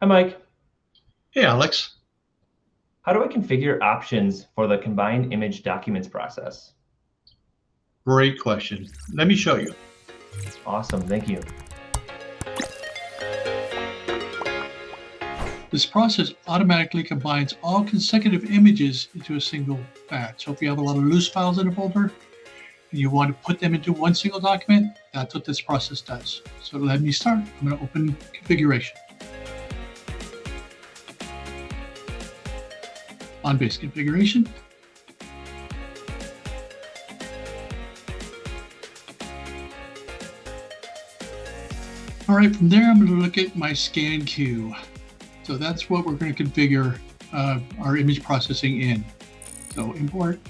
Hi, Mike. Hey, Alex. How do I configure options for the combined image documents process? Great question. Let me show you. Awesome, thank you. This process automatically combines all consecutive images into a single batch. So if you have a lot of loose files in a folder and you want to put them into one single document, that's what this process does. So let me start. I'm going to open configuration. OnBase configuration. All right, from there, I'm going to look at my scan queue. So that's what we're going to configure our image processing in. So import,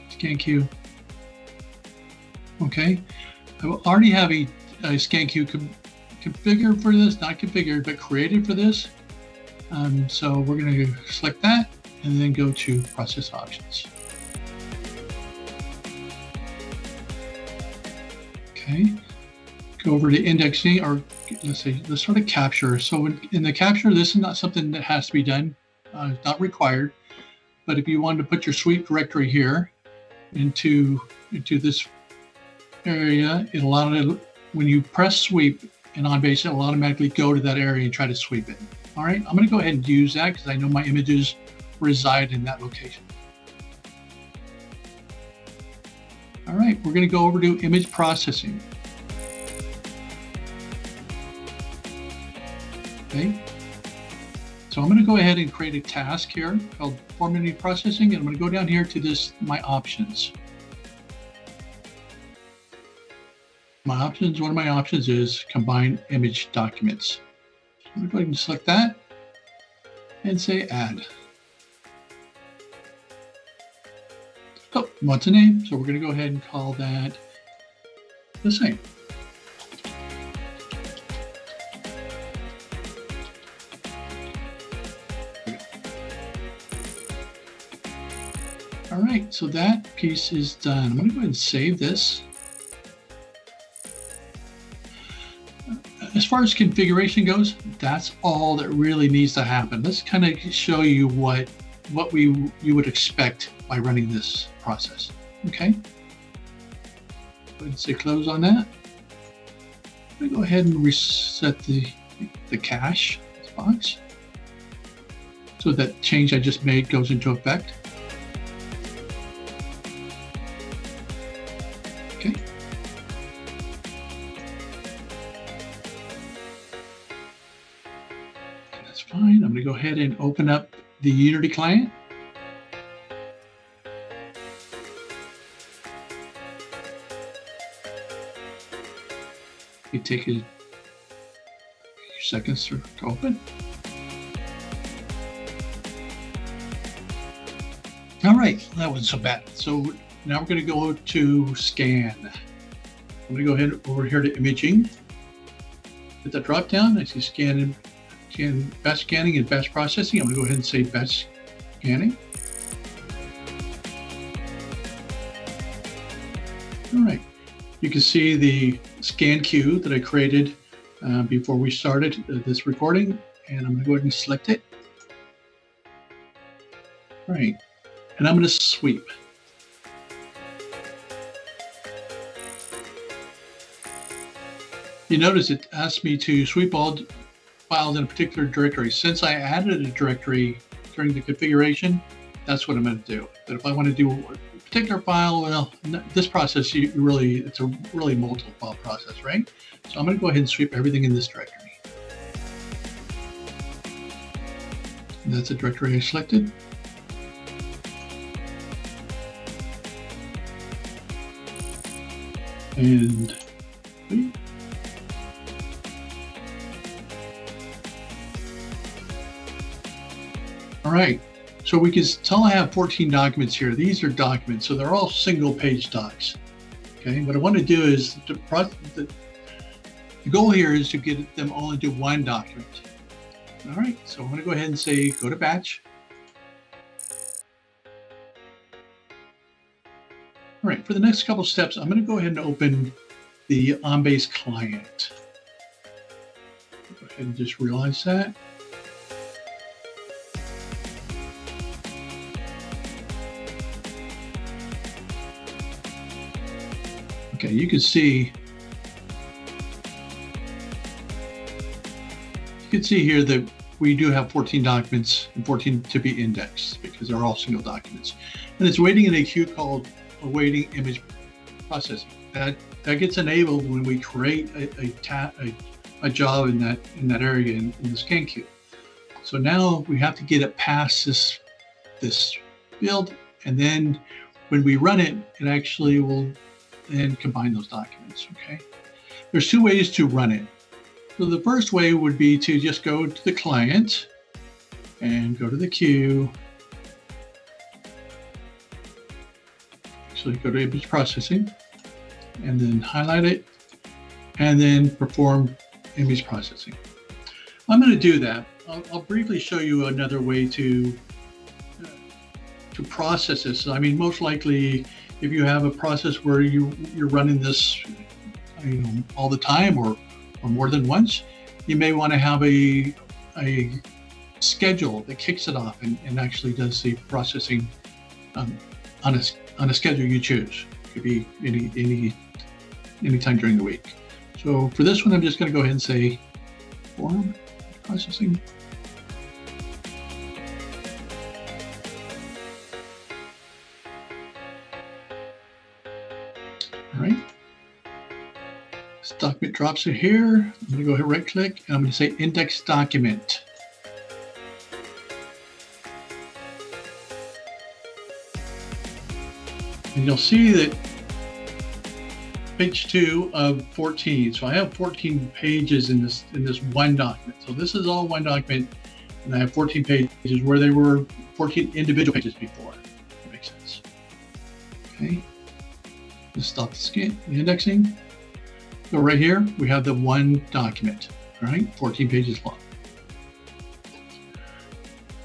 scan queue. Okay, I will already have a scan queue configured for this, not configured, but created for this. So we're going to select that and then go to process options. Okay, go over to indexing, or let's start a capture. So in the capture, this is not something that has to be done. It's not required. But if you wanted to put your sweep directory here into this area, when you press sweep in OnBase, it'll automatically go to that area and try to sweep it. All right, I'm going to go ahead and use that because I know my images reside in that location. All right, we're going to go over to image processing. Okay, so I'm going to go ahead and create a task here called formatting processing, and I'm going to go down here to my options. One of my options is combine image documents. I'm going to go ahead and select that and say add. Oh, what's a name? So we're going to go ahead and call that the same. All right, so that piece is done. I'm going to go ahead and save this. As far as configuration goes, that's all that really needs to happen. Let's kind of show you what you would expect by running this process. Okay. Go ahead and say close on that. I'm going to go ahead and reset the cache box so that change I just made goes into effect. Okay. That's fine. I'm going to go ahead and open up the Unity client. It take a few seconds to open. All right, that wasn't so bad. So now we're going to go to scan. I'm going to go ahead over here to imaging. Hit the drop down. I see scan, batch scanning and batch processing. I'm going to go ahead and say batch scanning. All right, you can see the scan queue that I created before we started this recording, and I'm going to go ahead and select it. All right, and I'm going to sweep. You notice it asked me to sweep all files in a particular directory. Since I added a directory during the configuration, that's what I'm going to do. But if I want to do a particular file, well, this process, it's a really multiple file process, right? So I'm going to go ahead and sweep everything in this directory. And that's the directory I selected. And all right, so we can tell I have 14 documents here. These are documents, so they're all single page docs. Okay, what I want to do is, the goal here is to get them all into one document. All right, so I'm going to go ahead and say go to batch. All right, for the next couple steps, I'm going to go ahead and open the OnBase client. Go and just realize that. Okay, you can see here that we do have 14 documents and 14 to be indexed because they're all single documents. And it's waiting in a queue called awaiting image processing. That gets enabled when we create a job in that area in the scan queue. So now we have to get it past this field, and then when we run it, it actually will then combine those documents. Okay. There's two ways to run it. So the first way would be to just go to the client and go to the queue. Actually, go to image processing and then highlight it and then perform image processing. I'm going to do that. I'll briefly show you another way to process this. I mean, most likely, if you have a process where you're running this, all the time or more than once, you may want to have a schedule that kicks it off and actually does the processing on a schedule you choose. It could be any time during the week. So for this one, I'm just going to go ahead and say perform processing. All right. This document drops it here. I'm going to go ahead and right click and I'm going to say index document. And you'll see that page 2 of 14. So I have 14 pages in this one document. So this is all one document, and I have 14 pages where there were 14 individual pages before. That makes sense. Okay. Let's stop the indexing. So right here we have the one document. All right, 14 pages long.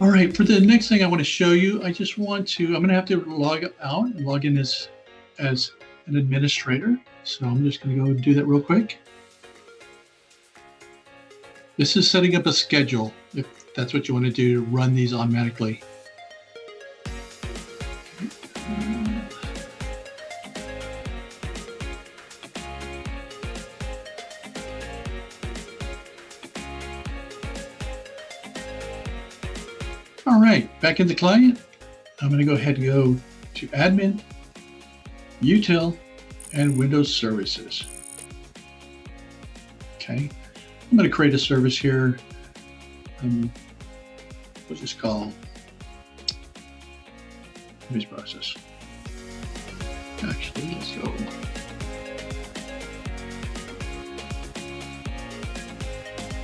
All right, for the next thing I want to show you, I'm going to have to log out and log in as an administrator. So I'm just going to go and do that real quick. This is setting up a schedule, if that's what you want to do to run these automatically. All right, back in the client, I'm going to go ahead and go to Admin, Util, and Windows Services. Okay, I'm going to create a service here. We'll just call image process. Actually, let's go.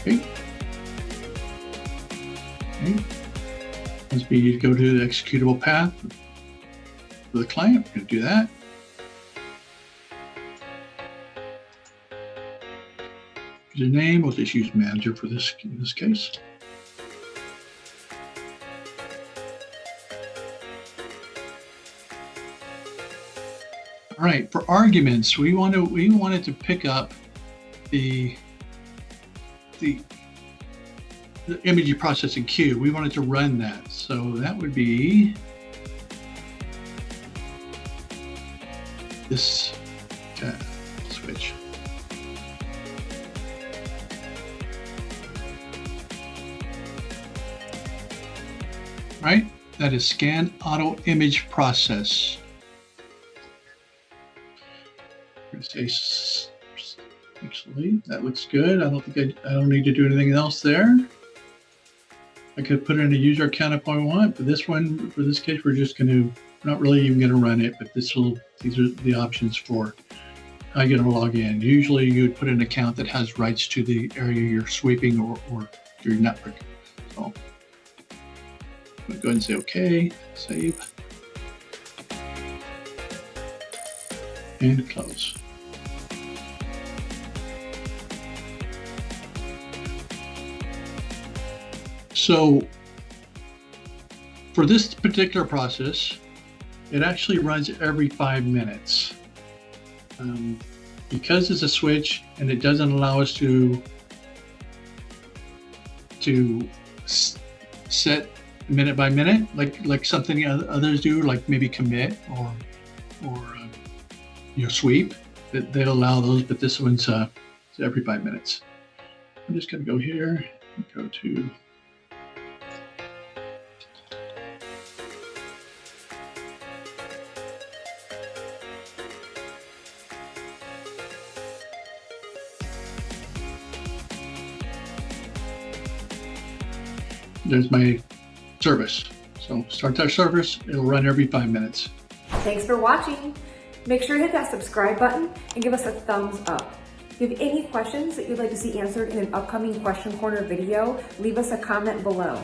Okay. Okay. Once we go to the executable path for the client, we're going to do that. User name, we'll just use manager for this in this case. All right, for arguments, we wanted to pick up the image processing queue. We wanted to run that, so that would be this switch. All right, that is scan auto image process. I'm going to say, actually, that looks good. I don't need to do anything else there. I could put in a user account if I want, but for this case, we're not really even going to run it, but these are the options for how you're going to log in. Usually you would put an account that has rights to the area you're sweeping or your network. So I'm going to go ahead and say, okay, save, and close. So for this particular process, it actually runs every 5 minutes. Because it's a switch and it doesn't allow us to to set minute by minute, like something others do, like maybe commit or sweep. They'll allow those, but this one's every 5 minutes. I'm just going to go here and go to there's my service. So start that service, it'll run every 5 minutes. Thanks for watching. Make sure to hit that subscribe button and give us a thumbs up. If you have any questions that you'd like to see answered in an upcoming Question Corner video, leave us a comment below.